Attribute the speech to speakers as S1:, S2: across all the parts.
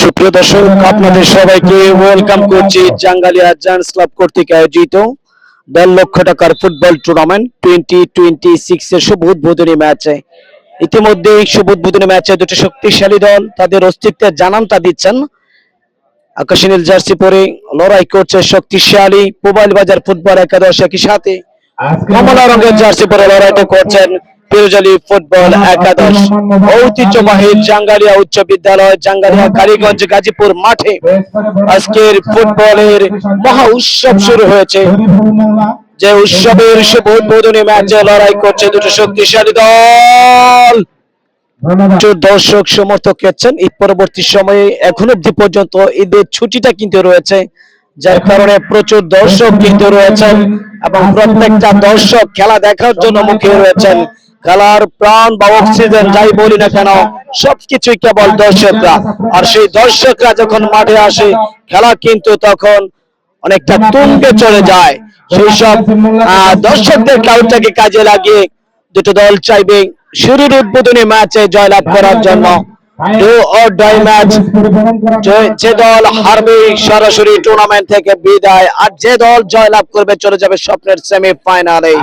S1: সুপ্রিয় দর্শক, আপনাদের সবাইকে ওয়েলকাম করছি জাঙ্গালিয়া জায়ান্টস ক্লাব কর্তৃক আয়োজিত ১.৫ লক্ষ টাকার ফুটবল টুর্নামেন্ট 2026 এর শুভ উদ্বোধনী ম্যাচে। ইতিমধ্যে শুভ উদ্বোধনী ম্যাচে দুটি শক্তিশালী দল তাদের অস্তিত্বের জানানটা দিচ্ছেন। আকাশী নীল জার্সি পরে লড়াই করছে শক্তিশালী মোবাইল বাজার ফুটবল একাদশ, একই সাথে কমলা রঙের জার্সি পরে লড়াইটা করছেন পিরোজলি ফুটবল একাদশ। ঐতিহ্যবাহী জাঙ্গালিয়া উচ্চ বিদ্যালয় জাঙ্গালিয়া কালীগঞ্জ গাজীপুর মাঠে আজকের ফুটবলের মহা উৎসব শুরু হয়েছে। যে উৎসবের শুভ উদ্বোধনী ম্যাচে লড়াই করছে দুটো শক্তিশালী দল। দর্শক সমর্থক আছেন। ঈদ পরবর্তী সময়ে এখন অব্দি পর্যন্ত ঈদের ছুটিটা কিন্তু রয়েছে, যার কারণে প্রচুর দর্শক কিন্তু রয়েছেন এবং প্রত্যেকটা দর্শক খেলা দেখার জন্য মুখে রয়েছেন। খেলার প্রাণ বা অক্সিজেন যাই বলি না কেন, সবকিছুই কেবল দর্শকরা। আর সেই দর্শকরা যখন মাঠে আসে, খেলা কিন্তু তখন অনেকটা তুঙ্গে চলে যায়। সেই সব দর্শকদের ক্রাউডটাকে কাজে লাগিয়ে দুটো দল চাইবে শুরুর উদ্বোধনী ম্যাচে জয়লাভ করার জন্য। Do or die match. যে দল হারবে সরাসরি টুর্নামেন্ট থেকে বিদায়, আর যে দল জয়লাভ করবে চলে যাবে স্বপ্নের সেমিফাইনালে।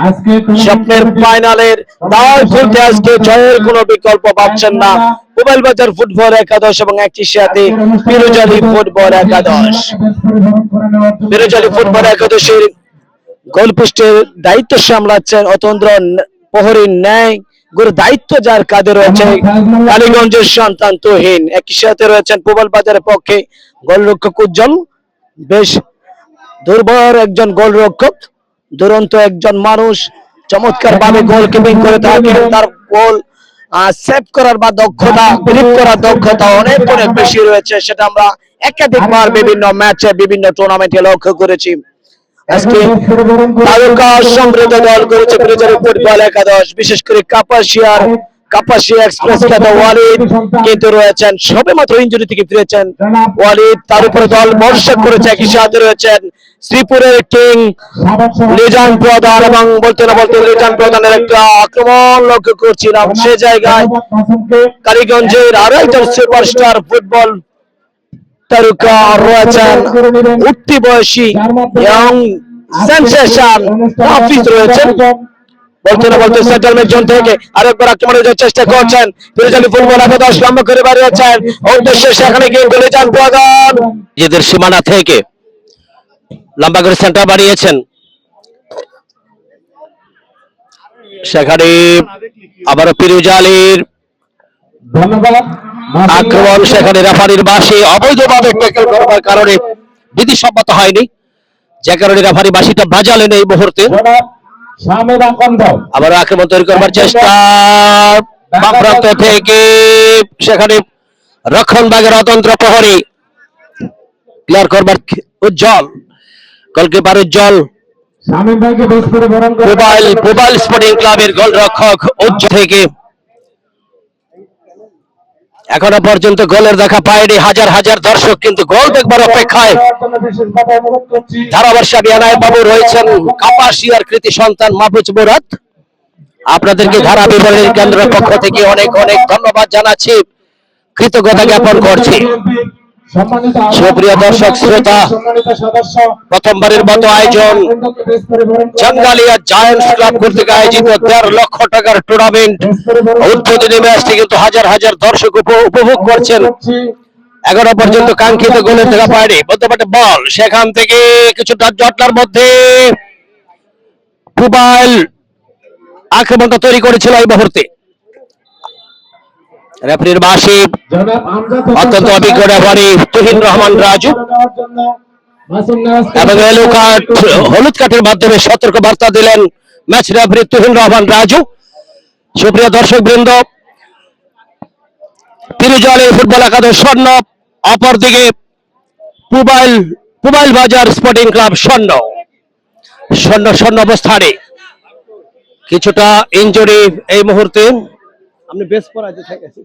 S1: স্বপ্নের ফাইনালের দ্বার খুলতে আজকে জয়ের কোনো বিকল্প পাচ্ছেন না মোবাইল বাজার ফুটবল একাদশ এবং একই সাথে পিরোজলি ফুটবল একাদশ। পিরোজলি ফুটবল একাদশের গোলপোস্টের দায়িত্ব সামলাচ্ছেন অতন্দ্র প্রহরীর ন্যায় গুরু দায়িত্ব যার কাঁধে রয়েছে কালীগঞ্জের সন্তান তুহিন। একই সাথে রয়েছেন মোবাইল বাজারের পক্ষে গোলরক্ষক উজ্জ্বল, বেশ দুর্বল একজন গোলরক্ষক, দুরন্ত একজন মানুষ, চমৎকার ভাবে গোল কিপিং করে থাকেন। তার গোল সেভ করার বা দক্ষতা, গ্রিপ করার দক্ষতা অনেক অনেক বেশি রয়েছে, সেটা আমরা একাধিকবার বিভিন্ন ম্যাচে বিভিন্ন টুর্নামেন্টে লক্ষ্য করেছি। আজকে তারকা সমৃদ্ধ দল করেছে পিরোজলি ফুটবল একাদশ, বিশেষ করে কাপাসিয়া এক্সপ্রেস খ্যাত ওয়ালিদ কিন্তু রয়েছেন, সবে মাত্র ইনজুরি থেকে ফিরেছেন ওয়ালিদ। তার উপরে দল ভরসা করেছে। একই সাথে রয়েছেন শ্রীপুরের কিং লিজান প্রধান, এবং বলতে না বলতে লিজান প্রধানের একটা আক্রমণ লক্ষ্য করছিলাম। সে জায়গায় কালীগঞ্জের আরো একজন সুপারস্টার ফুটবল তারকা রয়েছেন, উঠতি বয়সী ইয়ং সেনসেশন হাফিজ রয়েছেন। বলতে না বলতে সেটেলমেন্ট জোন থেকে আরেকবার আক্রমণের চেষ্টা করছেন পিরোজলি ফুটবল একাদশ, লম্বা করে বাড়িয়েছেন উদ্দেশ্যে, সেখানে গিয়ে লিজান প্রধান নিজেদের সীমানা থেকে লম্বা করে সেন্টার বাড়িয়েছেন। সেখানে আবারও পিরোজলির আক্রমণ, সেখানে রেফারির বাঁশি অবৈধভাবে ট্যাকল করার কারণে বিধিসম্মত হয়নি, যে কারণে রেফারি বাঁশিটা বাজালেন এই মুহূর্তে। আবার আক্রমণ তৈরি করবার চেষ্টা বাম প্রান্ত থেকে, সেখানে রক্ষণভাগের অতন্ত্র প্রহরী ক্লিয়ার করবার উজ্জ্বল, গোলকিপার উজ্জ্বল, মোবাইল স্পোর্টিং ক্লাবের গোলরক্ষক উজ্জ্বল থেকে এখনো পর্যন্ত গোলের দেখা পায়নি হাজার হাজার দর্শক, কিন্তু গোল দেখবার অপেক্ষায়। ধারাভাষ্য বিয়ানায় বাবু রয়েছেন কাপাসিয়ার কৃতি সন্তান মাহফুজ মুরাদ। আপনাদেরকে ধারা বিবরণী কেন্দ্রের পক্ষ থেকে অনেক অনেক ধন্যবাদ জানাচ্ছি, কৃতজ্ঞতা জ্ঞাপন করছি। সুপ্রিয় দর্শক শ্রোতা, প্রথমবারের মতো আয়োজন জাঙ্গালিয়া জায়ান্টস ক্লাব কর্তৃক আয়োজিত ১.৫ লক্ষ টাকার টুর্নামেন্ট উদ্বোধনী ম্যাচটি কিন্তু হাজার হাজার দর্শক উপভোগ করছেন। এখনো পর্যন্ত কাঙ্ক্ষিত গোলের দেখা পায়নি। মধ্যপাটে বল, সেখান থেকে কিছুটা জটলার মধ্যে মোবাইল আক্রমণটা তৈরি করেছিল এই মুহূর্তে। রেফারির বাঁশি, অত্যন্ত অভিজ্ঞ রেফারি তুহিন রহমান রাজু, এবং হলুদ কার্ডের মাধ্যমে সতর্ক বার্তা দিলেন ম্যাচ রেফারি তুহিন রহমান রাজু। সুপ্রিয় দর্শক বৃন্দ, পিরোজলি ফুটবল একাদশ স্বর্ণ, অপরদিকে মোবাইল বাজার স্পোর্টিং ক্লাব স্বর্ণ অবস্থানে। কিছুটা ইনজুরি এই মুহূর্তে, আপনি বেশ পরাজিত হয়ে গেছেন।